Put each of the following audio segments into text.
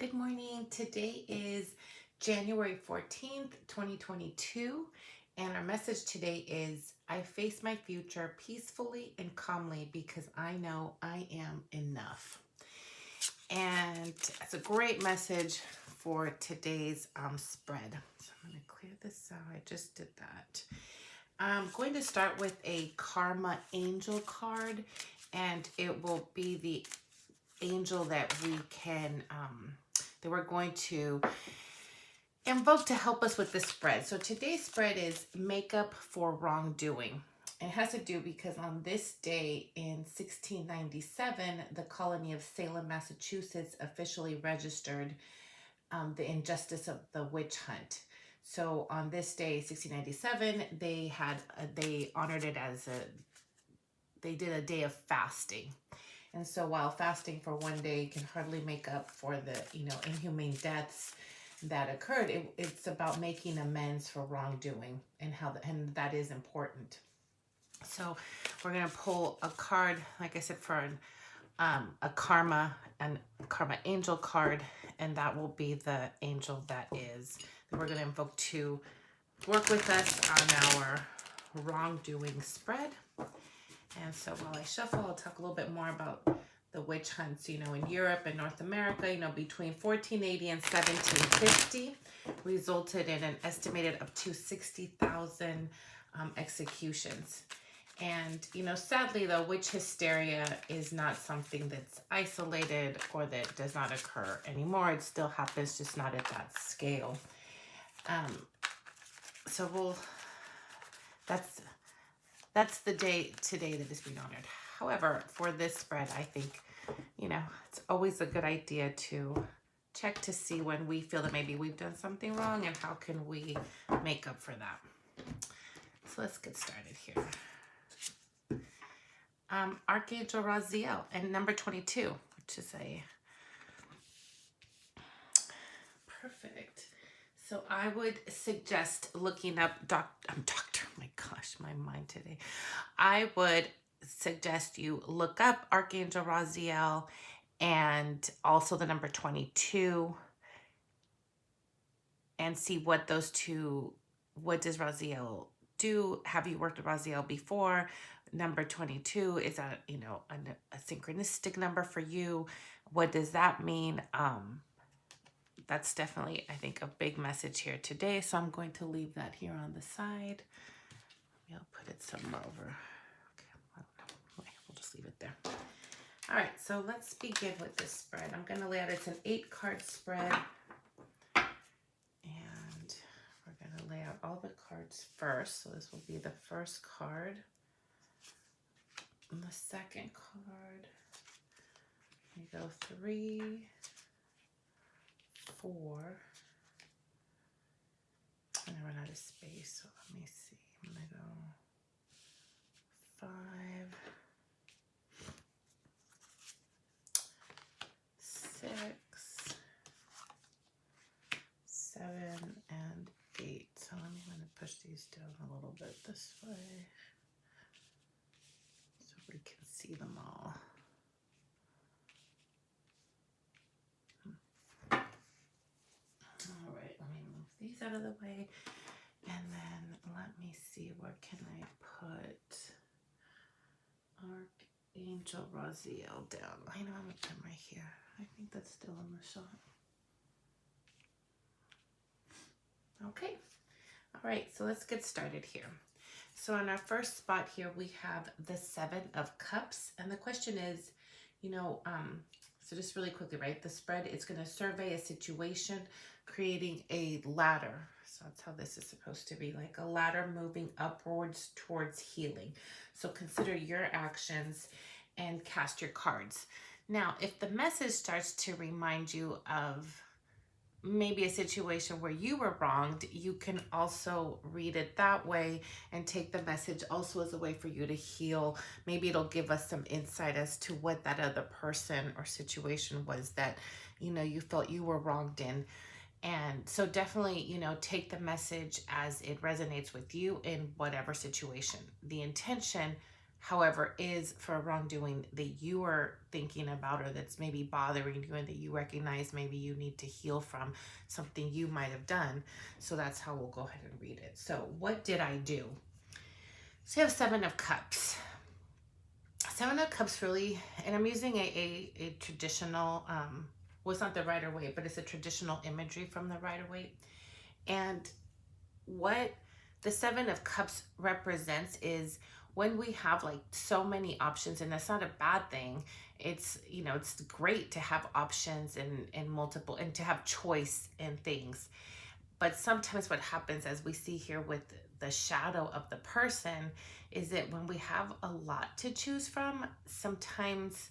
Good morning. Today is January 14th, 2022, and our message today is I face my future peacefully and calmly because I know I am enough. And it's a great message for today's spread. So I'm going to clear this out. I just did that. I'm going to start with a Karma Angel card, and it will be the angel that we can that we're going to invoke to help us with the spread. So today's spread is makeup for wrongdoing. It has to do because on this day in 1697, the colony of Salem, Massachusetts officially registered the injustice of the witch hunt. So on this day, 1697, they honored it as they did a day of fasting. And so while fasting for one day can hardly make up for the, inhumane deaths that occurred, it's about making amends for wrongdoing and and that is important. So we're going to pull a card, like I said, for a karma angel card, and that will be the angel that we're going to invoke to work with us on our wrongdoing spread. And so while I shuffle, I'll talk a little bit more about the witch hunts, in Europe and North America, between 1480 and 1750, resulted in an estimated up to 60,000 executions. And, sadly, though, witch hysteria is not something that's isolated or that does not occur anymore. It still happens, just not at that scale. That's the day today that is being honored. However, for this spread, I think, it's always a good idea to check to see when we feel that maybe we've done something wrong and how can we make up for that. So let's get started here. Archangel Raziel and number 22, which is a perfect. So I would suggest looking up doctor. My gosh, my mind today. I would suggest you look up Archangel Raziel and also the number 22 and see what does Raziel do? Have you worked with Raziel before? Number 22, is that, a synchronistic number for you? What does that mean? That's definitely, I think, a big message here today. So I'm going to leave that here on the side. Maybe I'll put it somewhere over. Okay, we'll just leave it there. All right, so let's begin with this spread. I'm going to lay out, it's an 8-card spread. And we're going to lay out all the cards first. So this will be the first card. And the second card. We go 3, 4. And I run out of space, so let me see. I'm going to go 5, 6, 7, and 8. So I'm going to push these down a little bit this way so we can see them all. All right, let me move these out of the way, and then let me see, where can I put Archangel Raziel down? I know I'm going to put him right here. I think that's still in the shot. Okay. All right, so let's get started here. So on our first spot here, we have the 7 of Cups. And the question is, so just really quickly, right? The spread, it's going to survey a situation, creating a ladder. So that's how this is supposed to be, like a ladder moving upwards towards healing. So consider your actions and cast your cards. Now, if the message starts to remind you of maybe a situation where you were wronged, you can also read it that way and take the message also as a way for you to heal. Maybe it'll give us some insight as to what that other person or situation was that, you felt you were wronged in. And so definitely, take the message as it resonates with you in whatever situation. The intention however, is for wrongdoing that you are thinking about or that's maybe bothering you and that you recognize maybe you need to heal from something you might have done. So that's how we'll go ahead and read it. So, what did I do? So, you have Seven of Cups. Seven of Cups really, and I'm using a traditional, well, it's not the Rider Waite, but it's a traditional imagery from the Rider Waite. And what the Seven of Cups represents is when we have like so many options, and that's not a bad thing. It's, it's great to have options and multiple and to have choice in things. But sometimes what happens, as we see here with the shadow of the person, is that when we have a lot to choose from, sometimes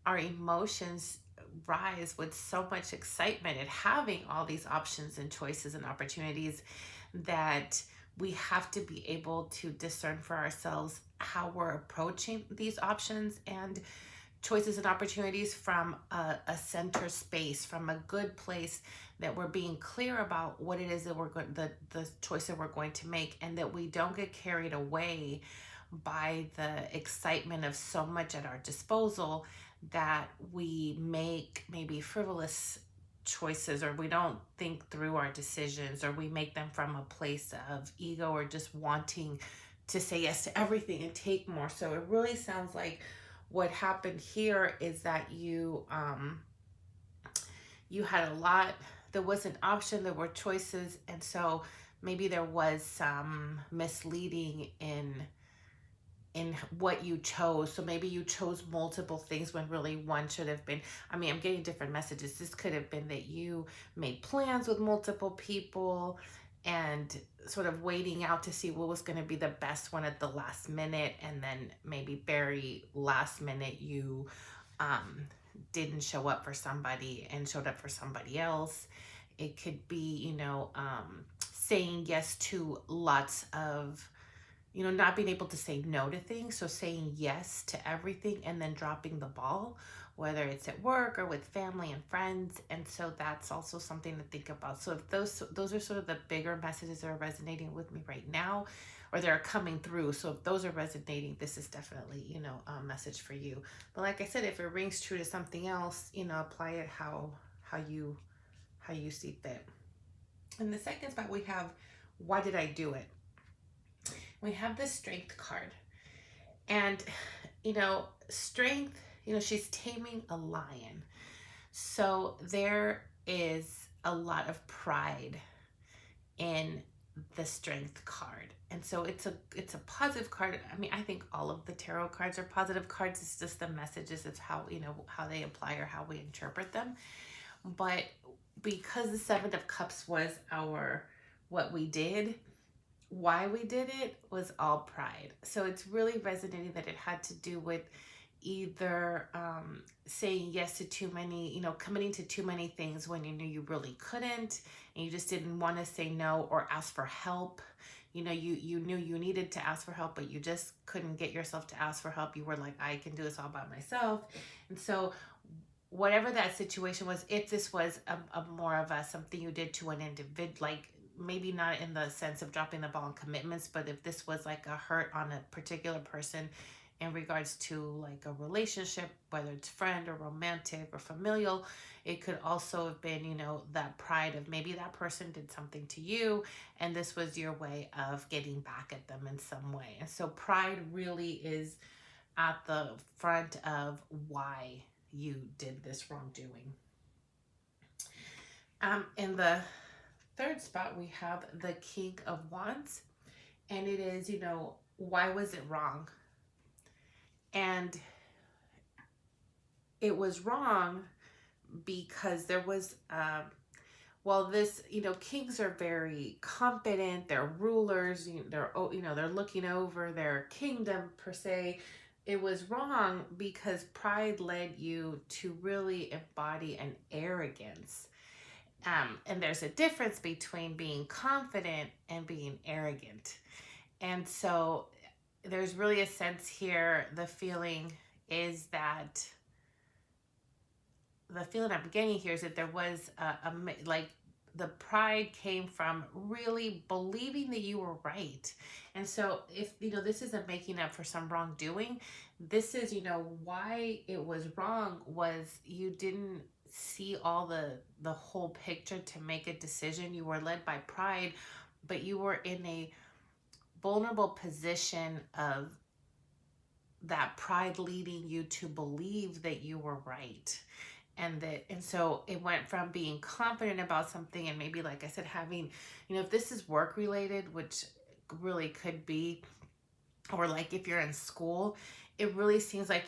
our emotions rise with so much excitement at having all these options and choices and opportunities that we have to be able to discern for ourselves how we're approaching these options and choices and opportunities from a center space, from a good place, that we're being clear about what it is that we're going, the choice that we're going to make, and that we don't get carried away by the excitement of so much at our disposal that we make maybe frivolous choices, or we don't think through our decisions, or we make them from a place of ego or just wanting to say yes to everything and take more. So it really sounds like what happened here is that you had a lot, there was an option, there were choices, and so maybe there was some misleading in what you chose. So maybe you chose multiple things when really one should have been, I mean, I'm getting different messages. This could have been that you made plans with multiple people and sort of waiting out to see what was going to be the best one at the last minute, and then maybe very last minute you didn't show up for somebody and showed up for somebody else. It could be, saying yes to lots of, not being able to say no to things. So saying yes to everything and then dropping the ball, whether it's at work or with family and friends. And so that's also something to think about. So if those are sort of the bigger messages that are resonating with me right now, or they're coming through. So if those are resonating, this is definitely, a message for you. But like I said, if it rings true to something else, apply it how you see fit. In the second spot, we have, why did I do it? We have the Strength card. And, strength, she's taming a lion. So there is a lot of pride in the Strength card. And so it's a positive card. I mean, I think all of the tarot cards are positive cards. It's just the messages, it's how, how they apply or how we interpret them. But because the Seven of Cups was what we did, why we did it was all pride. So it's really resonating that it had to do with either saying yes to too many, committing to too many things when you knew you really couldn't, and you just didn't want to say no or ask for help. You knew you needed to ask for help, but you just couldn't get yourself to ask for help. You were like, I can do this all by myself. And so whatever that situation was, if this was a more of a something you did to an individual, like maybe not in the sense of dropping the ball on commitments, but if this was like a hurt on a particular person in regards to like a relationship, whether it's friend or romantic or familial, it could also have been, that pride of maybe that person did something to you and this was your way of getting back at them in some way. And so pride really is at the front of why you did this wrongdoing. In the third spot, we have the King of Wands, and it is, why was it wrong? And it was wrong because there was, kings are very confident, they're rulers, they're looking over their kingdom per se. It was wrong because pride led you to really embody an arrogance. And there's a difference between being confident and being arrogant. And so there's really a sense here, the feeling I'm getting here is that there was the pride came from really believing that you were right. And so if this isn't making up for some wrongdoing, this is why it was wrong was you didn't see all the whole picture to make a decision. You were led by pride, but you were in a vulnerable position of that pride leading you to believe that you were right. And so it went from being confident about something, and maybe, like I said, having, if this is work related, which really could be, or like if you're in school, it really seems like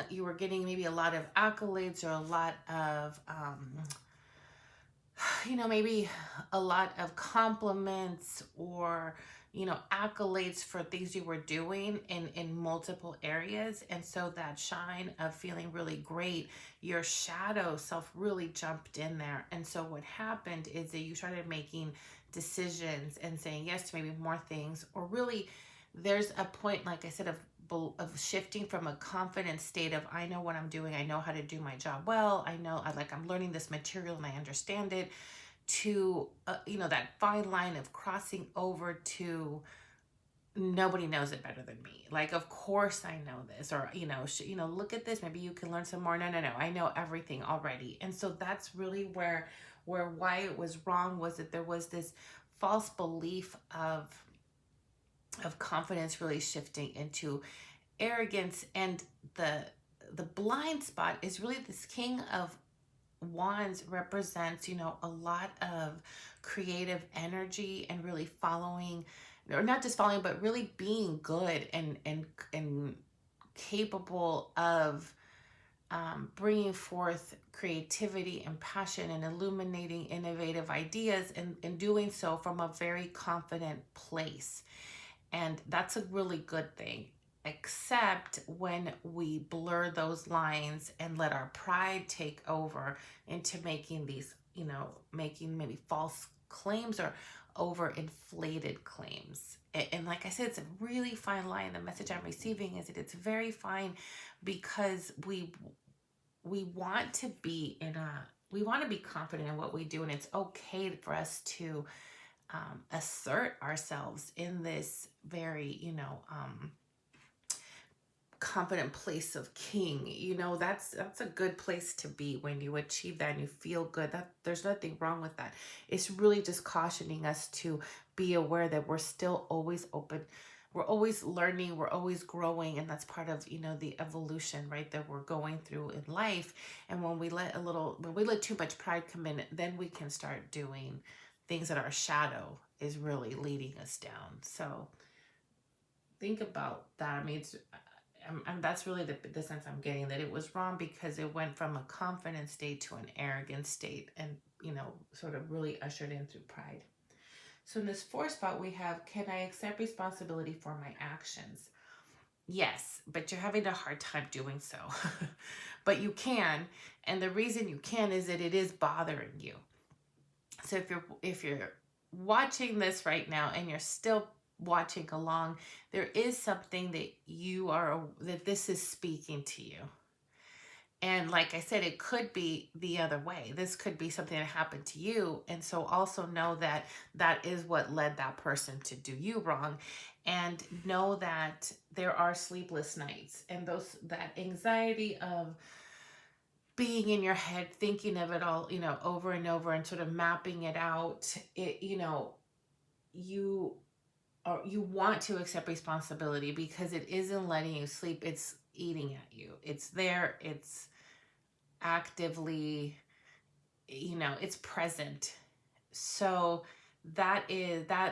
you were getting maybe a lot of accolades, or a lot of maybe a lot of compliments, or accolades for things you were doing in multiple areas. And so that shine of feeling really great, your shadow self really jumped in there. And so what happened is that you started making decisions and saying yes to maybe more things, or really there's a point, like I said, of shifting from a confident state of, I know what I'm doing, I know how to do my job well, I know, I'm learning this material and I understand it, to that fine line of crossing over to, nobody knows it better than me. Like, of course I know this, or look at this, maybe you can learn some more. No, no, no, I know everything already. And so that's really where why it was wrong, was that there was this false belief of confidence really shifting into arrogance. And the blind spot is really this King of Wands represents, a lot of creative energy, and really following, or not just following, but really being good and capable of bringing forth creativity and passion, and illuminating innovative ideas, and doing so from a very confident place. And that's a really good thing, except when we blur those lines and let our pride take over into making these, making maybe false claims, or overinflated claims. And like I said, it's a really fine line. The message I'm receiving is that it's very fine, because we want to be we want to be confident in what we do, and it's okay for us to assert ourselves in this very, confident place of king. That's a good place to be when you achieve that and you feel good. That there's nothing wrong with that. It's really just cautioning us to be aware that we're still always open. We're always learning, we're always growing, and that's part of, the evolution, right, that we're going through in life. And when we let too much pride come in, then we can start doing things that our shadow is really leading us down. So think about that. I mean, that's really the sense I'm getting, that it was wrong because it went from a confident state to an arrogant state, and sort of really ushered in through pride. So in this fourth spot, we have, can I accept responsibility for my actions? Yes, but you're having a hard time doing so. But you can, and the reason you can is that it is bothering you. So if you're watching this right now and you're still watching along, there is something that this is speaking to you. And like I said, it could be the other way. This could be something that happened to you. And so also know that that is what led that person to do you wrong. And know that there are sleepless nights, and that anxiety of being in your head, thinking of it all, over and over, and sort of mapping it out. You you want to accept responsibility because it isn't letting you sleep. It's eating at you. It's there. It's actively, it's present. So that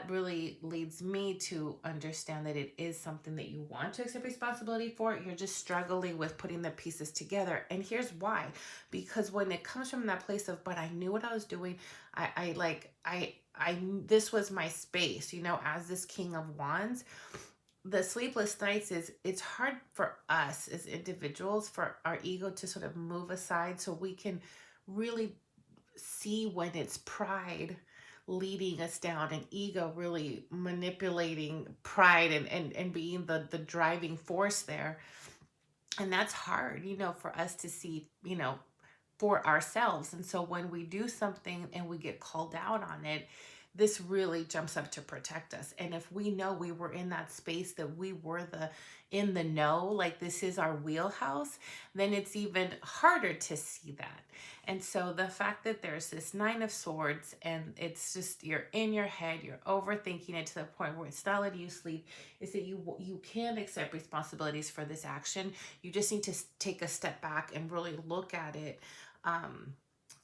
really leads me to understand that it is something that you want to accept responsibility for. You're just struggling with putting the pieces together. And here's why. Because when it comes from that place of, but I knew what I was doing, I this was my space, as this King of Wands. The sleepless nights is, it's hard for us as individuals, for our ego to sort of move aside, so we can really see when it's pride leading us down, and ego really manipulating pride, and being the driving force there. And that's hard, for us to see, for ourselves. And so when we do something and we get called out on it, this really jumps up to protect us. And if we know we were in that space, that we were the in the know, like this is our wheelhouse, then it's even harder to see that. And so the fact that there's this Nine of Swords and it's just you're in your head, you're overthinking it to the point where it's not letting you sleep, is that you can accept responsibilities for this action. You just need to take a step back and really look at it um,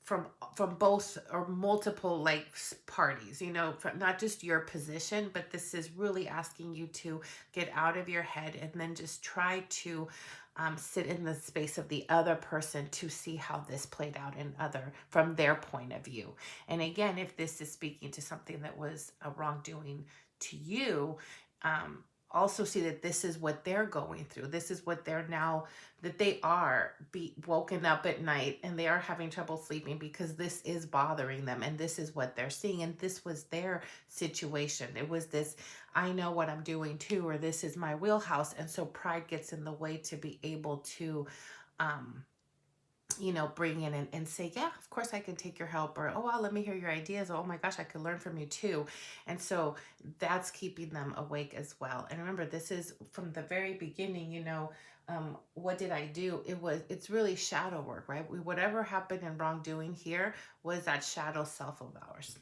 from both or multiple like parties, you know, from not just your position, but this is really asking you to get out of your head and then just try to sit in the space of the other person to see how this played out in other from their point of view. And again, if this is speaking to something that was a wrongdoing to you, um, also see that this is what they're going through. This is what they're now, that they are be woken up at night and they are having trouble sleeping because this is bothering them and this is what they're seeing. And this was their situation. It was this, I know what I'm doing too, or this is my wheelhouse. And so pride gets in the way to be able to, um, you know, bring in and say, yeah, of course I can take your help, or, oh, wow, let me hear your ideas. Oh my gosh, I could learn from you too. And so that's keeping them awake as well. And remember, this is from the very beginning, you know, what did I do? It's really shadow work, right? Whatever happened in wrongdoing here was that shadow self of ours.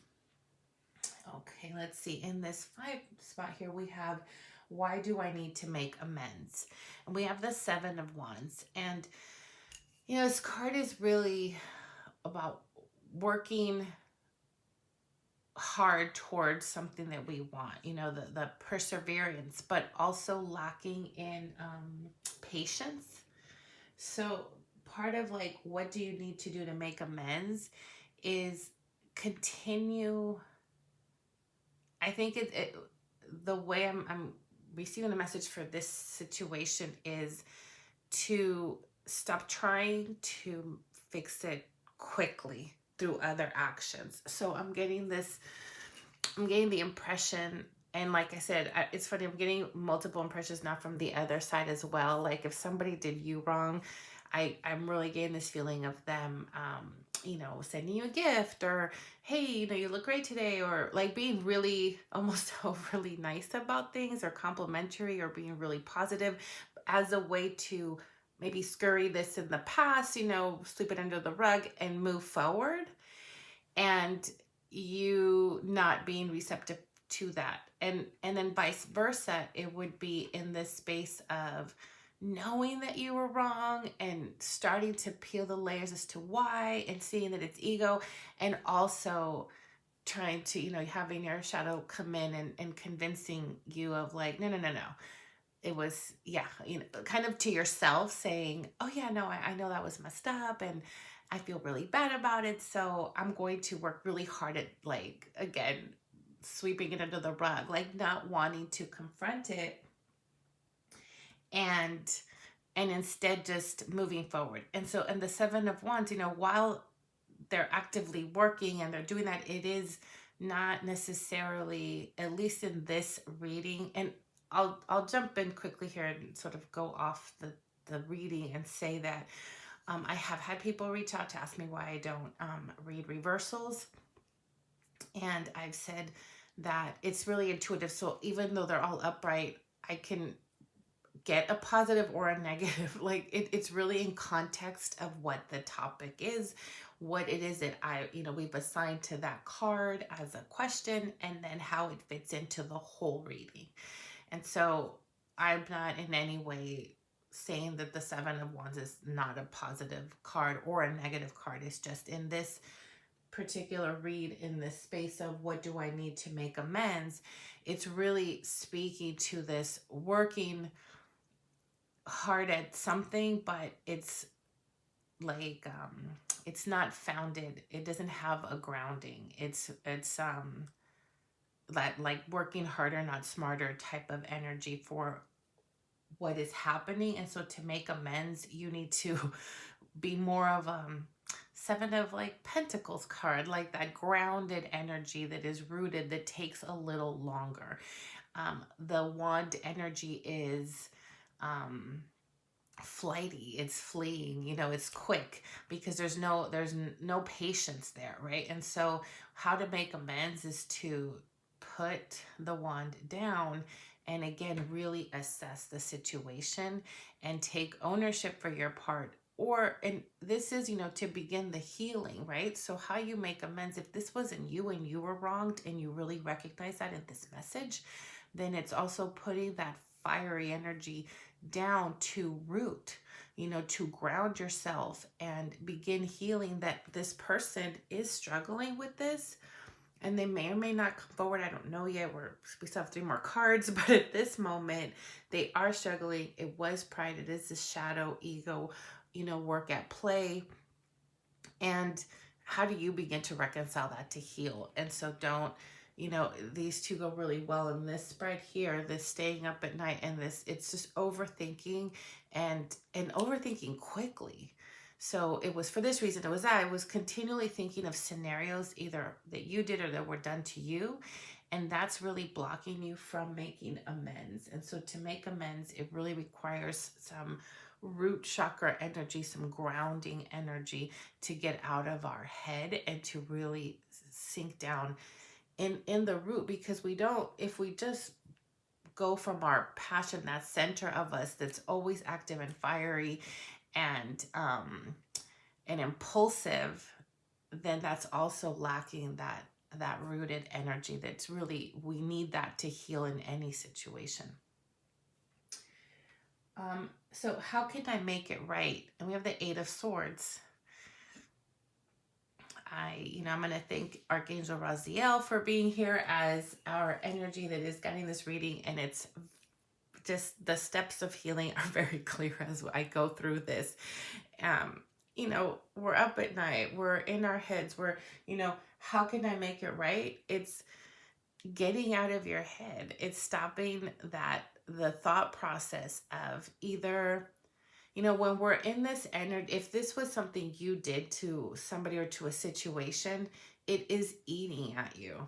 Okay, let's see. In this 5 spot here, we have, why do I need to make amends? And we have the 7 of Wands. And you know, this card is really about working hard towards something that we want, you know, the perseverance, but also lacking in patience. So, part of like, what do you need to do to make amends is continue. I think the way I'm receiving the message for this situation is to stop trying to fix it quickly through other actions. So I'm getting the impression, and like I said, it's funny, I'm getting multiple impressions now from the other side as well. Like if somebody did you wrong, I'm really getting this feeling of them, you know, sending you a gift, or hey, you know, you look great today, or like being really almost overly nice about things, or complimentary, or being really positive as a way to maybe scurry this in the past, you know, sweep it under the rug and move forward. And you not being receptive to that. And then vice versa, it would be in this space of knowing that you were wrong and starting to peel the layers as to why, and seeing that it's ego, and also trying to, you know, having your shadow come in and convincing you of like, no, no, no, no, it was, yeah, you know, kind of to yourself saying, oh yeah, no, I know that was messed up and I feel really bad about it, so I'm going to work really hard at, like, again, sweeping it under the rug, like not wanting to confront it, and instead just moving forward. And so, and the 7 of Wands, you know, while they're actively working and they're doing that, it is not necessarily, at least in this reading, and I'll jump in quickly here and sort of go off the reading and say that I have had people reach out to ask me why I don't read reversals, and I've said that it's really intuitive. So even though they're all upright, I can get a positive or a negative. Like it's really in context of what the topic is, what it is that you know, we've assigned to that card as a question, and then how it fits into the whole reading. And so I'm not in any way saying that the 7 of Wands is not a positive card or a negative card. It's just in this particular read, in this space of what do I need to make amends, it's really speaking to this working hard at something, but it's like it's not founded, it doesn't have a grounding. It's that like working harder not smarter type of energy for what is happening. And so to make amends, you need to be more of 7 of like Pentacles card, like that grounded energy that is rooted, that takes a little longer. The wand energy is flighty, it's fleeing, it's quick because there's no patience there, right? And so how to make amends is to put the wand down and again really assess the situation and take ownership for your part, or and this is to begin the healing, right? So how you make amends, if this wasn't you and you were wronged and you really recognize that in this message, then it's also putting that fiery energy down to root, to ground yourself and begin healing that this person is struggling with this, and they may or may not come forward. I don't know yet. We still have 3 more cards, but at this moment, they are struggling. It was pride. It is the shadow ego, work at play. And how do you begin to reconcile that to heal? And so don't, these two go really well in this spread here, this staying up at night, and this, it's just overthinking and overthinking quickly. So it was for this reason, I was continually thinking of scenarios either that you did or that were done to you. And that's really blocking you from making amends. And so to make amends, it really requires some root chakra energy, some grounding energy to get out of our head and to really sink down in the root, because we don't, if we just go from our passion, that center of us that's always active and fiery and impulsive, then that's also lacking that rooted energy that's really, we need that to heal in any situation. So how can I make it right? And we have the 8 of Swords. I'm going to thank Archangel Raziel for being here as our energy that is guiding this reading. And it's just the steps of healing are very clear as I go through this. We're up at night, we're in our heads, how can I make it right? It's getting out of your head. It's stopping the thought process of either, when we're in this energy, if this was something you did to somebody or to a situation, it is eating at you.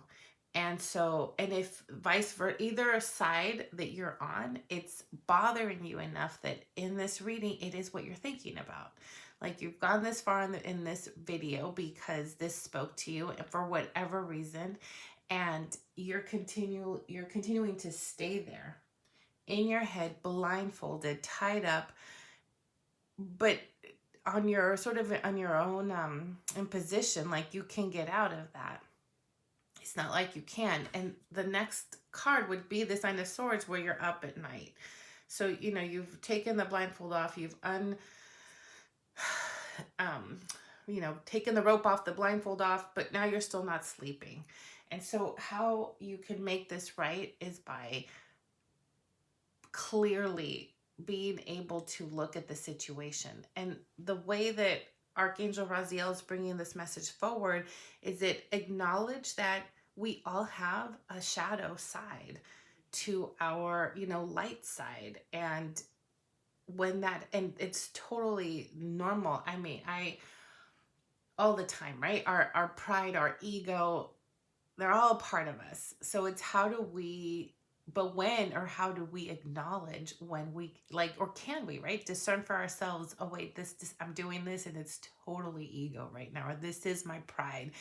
And so, and if vice versa, either side that you're on, it's bothering you enough that in this reading, it is what you're thinking about. Like you've gone this far in this video because this spoke to you for whatever reason, and you're continuing to stay there in your head, blindfolded, tied up, but on your own in position, like you can get out of that. It's not like you can. And the next card would be the 9 of Swords, where you're up at night. So you've taken the blindfold off, you've taken the rope off, the blindfold off, but now you're still not sleeping. And so how you can make this right is by clearly being able to look at the situation. And the way that Archangel Raziel is bringing this message forward is it acknowledge that we all have a shadow side to our, light side. And and it's totally normal. I mean, all the time, right? Our pride, our ego, they're all part of us. So it's how do we acknowledge when we or can we, right? Discern for ourselves, oh wait, this I'm doing this and it's totally ego right now, or this is my pride.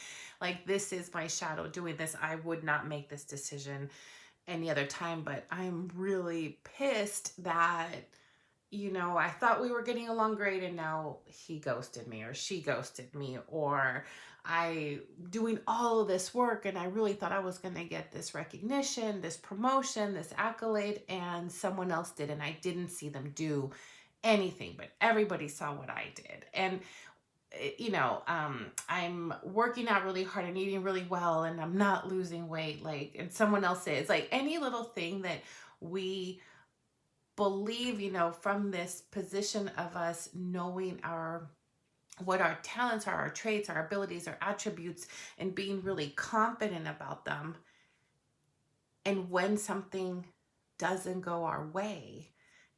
Like this is my shadow doing this. I would not make this decision any other time, but I'm really pissed that I thought we were getting along great and now he ghosted me or she ghosted me, or I doing all of this work and I really thought I was going to get this recognition, this promotion, this accolade, and someone else did, and I didn't see them do anything, but everybody saw what I did. And I'm working out really hard and eating really well and I'm not losing weight, and someone else is, any little thing that we believe, from this position of us knowing what our talents are, our traits, our abilities, our attributes, and being really confident about them. And when something doesn't go our way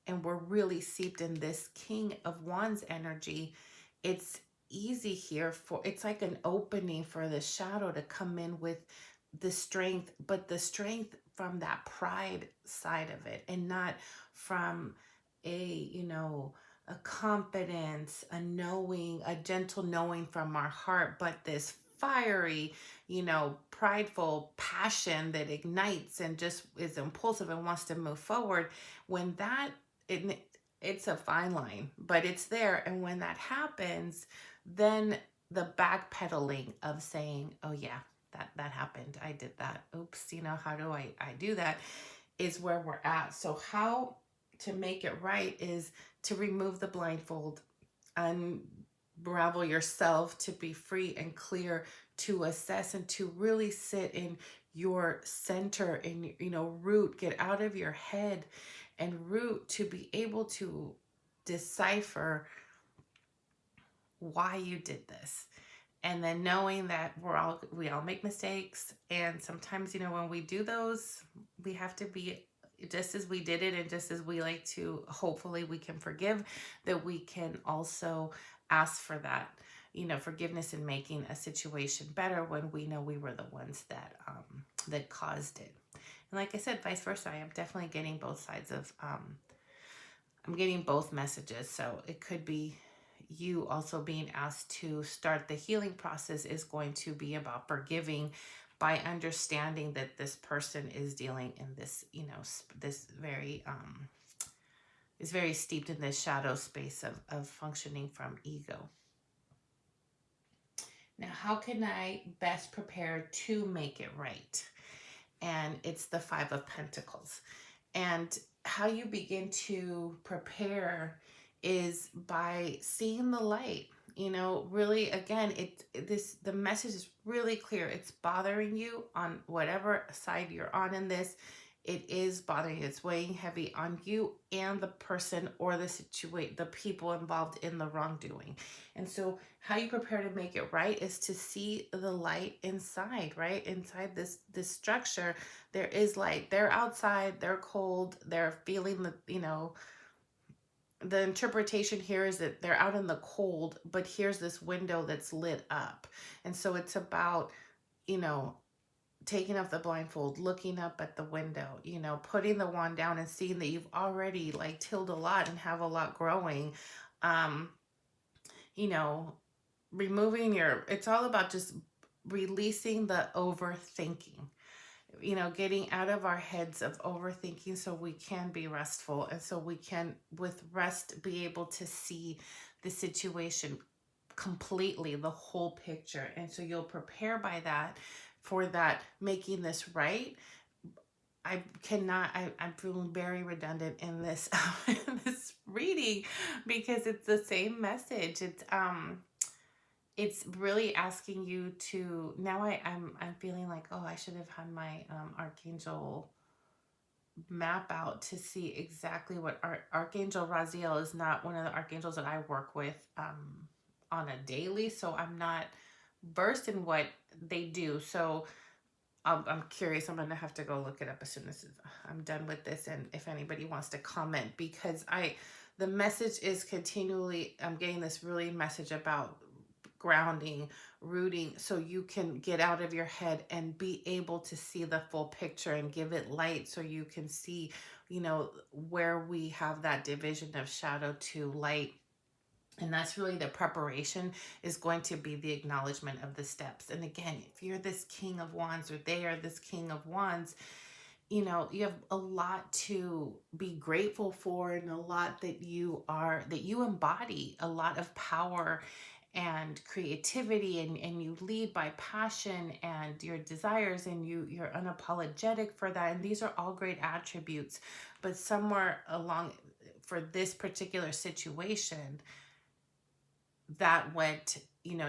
and we're really seeped in this King of Wands energy, it's easy here it's like an opening for the shadow to come in with the strength, but the strength from that pride side of it, and not from a a confidence, a knowing, a gentle knowing from our heart, but this fiery, prideful passion that ignites and just is impulsive and wants to move forward. When that, it, it's a fine line, but it's there. And when that happens, then the backpedaling of saying, oh yeah, that happened. I did that. Oops, how do I do that, is where we're at. So how to make it right is to remove the blindfold, unravel yourself to be free and clear, to assess and to really sit in your center and root, get out of your head and root, to be able to decipher why you did this. And then knowing that we all make mistakes, and sometimes when we do those, we have to be, just as we did it and just as we like to, hopefully we can forgive, that we can also ask for that forgiveness in making a situation better when we know we were the ones that caused it. And like I said, vice versa, I am definitely getting both sides of I'm getting both messages. So it could be you also being asked to start the healing process is going to be about forgiving, by understanding that this person is dealing in this, this very is very steeped in this shadow space of functioning from ego. Now, how can I best prepare to make it right? And it's the Five of Pentacles. And how you begin to prepare is by seeing the light. Really, again, the message is really clear. It's bothering you on whatever side you're on in this. It is bothering you. It's weighing heavy on you and the person or the people involved in the wrongdoing. And so how you prepare to make it right is to see the light inside, right? Inside this structure, there is light. They're outside, they're cold, they're feeling the interpretation here is that they're out in the cold, but here's this window that's lit up. And so it's about, taking off the blindfold, looking up at the window, putting the wand down and seeing that you've already tilled a lot and have a lot growing. Um, you know, it's all about just releasing the overthinking, getting out of our heads of overthinking so we can be restful. And so we can, with rest, be able to see the situation completely, the whole picture. And so you'll prepare by that, for that, making this right. I'm feeling very redundant in this, in this reading, because it's the same message. It's really asking you to, now I'm feeling like, oh, I should have had my archangel map out to see exactly what Archangel Raziel is not one of the archangels that I work with on a daily, so I'm not versed in what they do. So I'm curious. I'm gonna have to go look it up as soon as I'm done with this, and if anybody wants to comment, because the message is continually, I'm getting this really message about grounding, rooting, so you can get out of your head and be able to see the full picture and give it light, so you can see, where we have that division of shadow to light. And that's really the preparation, is going to be the acknowledgement of the steps. And again, if you're this King of Wands or they are this King of Wands, you have a lot to be grateful for, and a lot that you embody a lot of power and creativity, and you lead by passion and your desires, and you're unapologetic for that. And these are all great attributes. But somewhere along, for this particular situation, that went,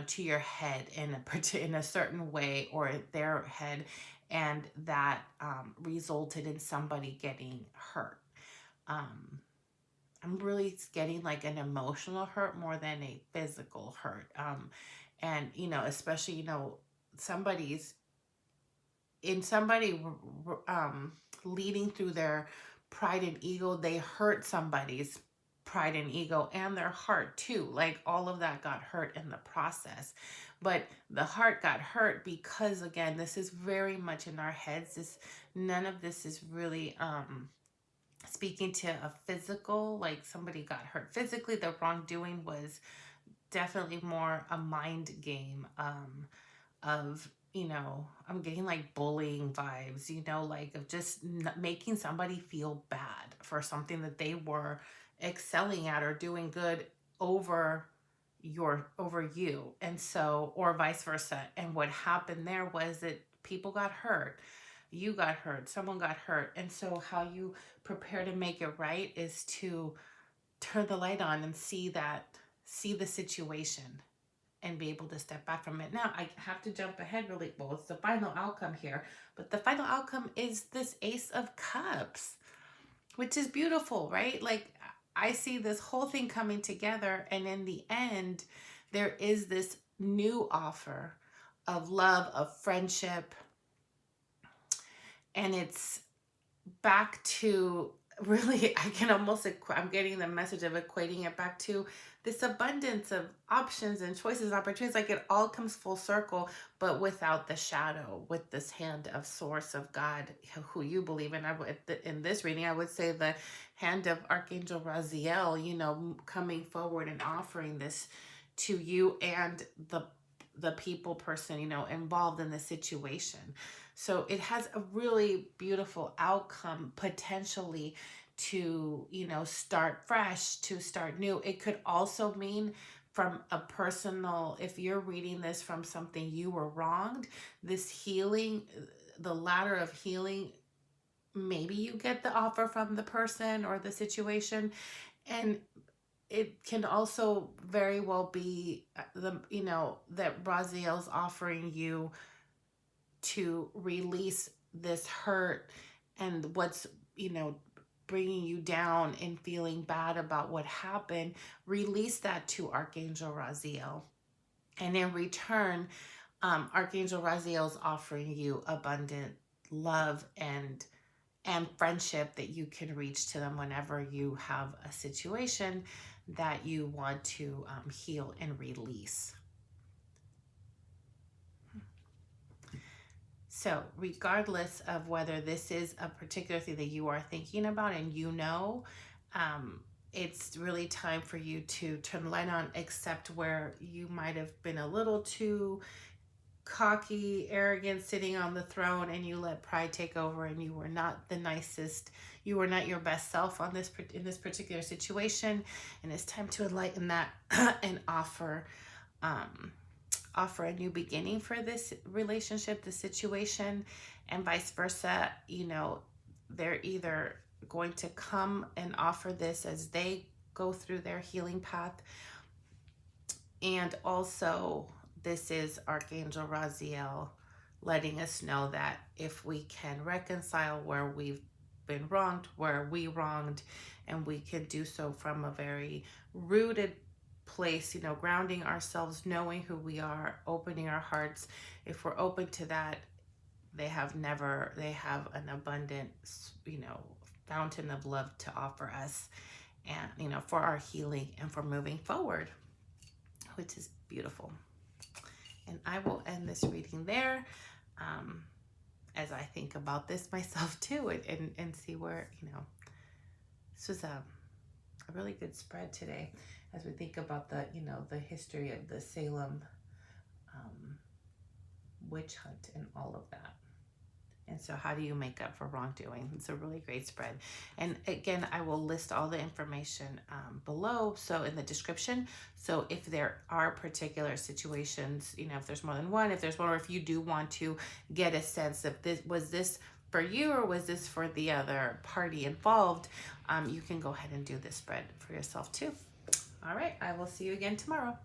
to your head in a certain way, or their head, and that resulted in somebody getting hurt. I'm really getting like an emotional hurt more than a physical hurt. And especially, somebody's somebody leading through their pride and ego, they hurt somebody's pride and ego and their heart too. Like, all of that got hurt in the process. But the heart got hurt because, again, this is very much in our heads. None of this is really speaking to a physical, like somebody got hurt physically. The wrongdoing was definitely more a mind game, of, I'm getting like bullying vibes, like of just making somebody feel bad for something that they were excelling at or doing good over over you. And so, or vice versa. And what happened there was that people got hurt, you got hurt, someone got hurt. And so how you prepare to make it right is to turn the light on and see the situation and be able to step back from it. Now, I have to jump ahead really. Well, it's the final outcome here, but the final outcome is this Ace of Cups, which is beautiful, right? Like, I see this whole thing coming together, and in the end, there is this new offer of love, of friendship, and it's back to really, I can almost, I'm getting the message of equating it back to this abundance of options and choices and opportunities. Like, it all comes full circle, but without the shadow, with this hand of source of God, who you believe in. In this reading, I would say the hand of Archangel Raziel, coming forward and offering this to you and the people person, involved in the situation. So it has a really beautiful outcome potentially to, start fresh, to start new. It could also mean from a personal, if you're reading this from something you were wronged, this healing, the ladder of healing, maybe you get the offer from the person or the situation. And it can also very well be that Raziel's offering you to release this hurt and what's, bringing you down and feeling bad about what happened. Release that to Archangel Raziel. And in return, Archangel Raziel is offering you abundant love and friendship that you can reach to them whenever you have a situation that you want to heal and release. So regardless of whether this is a particular thing that you are thinking about and it's really time for you to turn the light on, except where you might have been a little too cocky, arrogant, sitting on the throne, and you let pride take over, and you were not the nicest, you were not your best self in this particular situation. And it's time to enlighten that and offer a new beginning for this relationship, the situation, and vice versa. They're either going to come and offer this as they go through their healing path. And also, this is Archangel Raziel letting us know that if we can reconcile where we've been wronged, where we wronged, and we can do so from a very rooted place, grounding ourselves, knowing who we are, opening our hearts. If we're open to that, they have an abundant, fountain of love to offer us, and, for our healing and for moving forward, which is beautiful. And I will end this reading there, as I think about this myself too, and see where, this was a really good spread today as we think about the history of the Salem witch hunt and all of that. And so how do you make up for wrongdoing? It's a really great spread. And again, I will list all the information below, so in the description. So if there are particular situations, if there's more than one, or if you do want to get a sense of was this for you or was this for the other party involved, you can go ahead and do this spread for yourself too. All right, I will see you again tomorrow.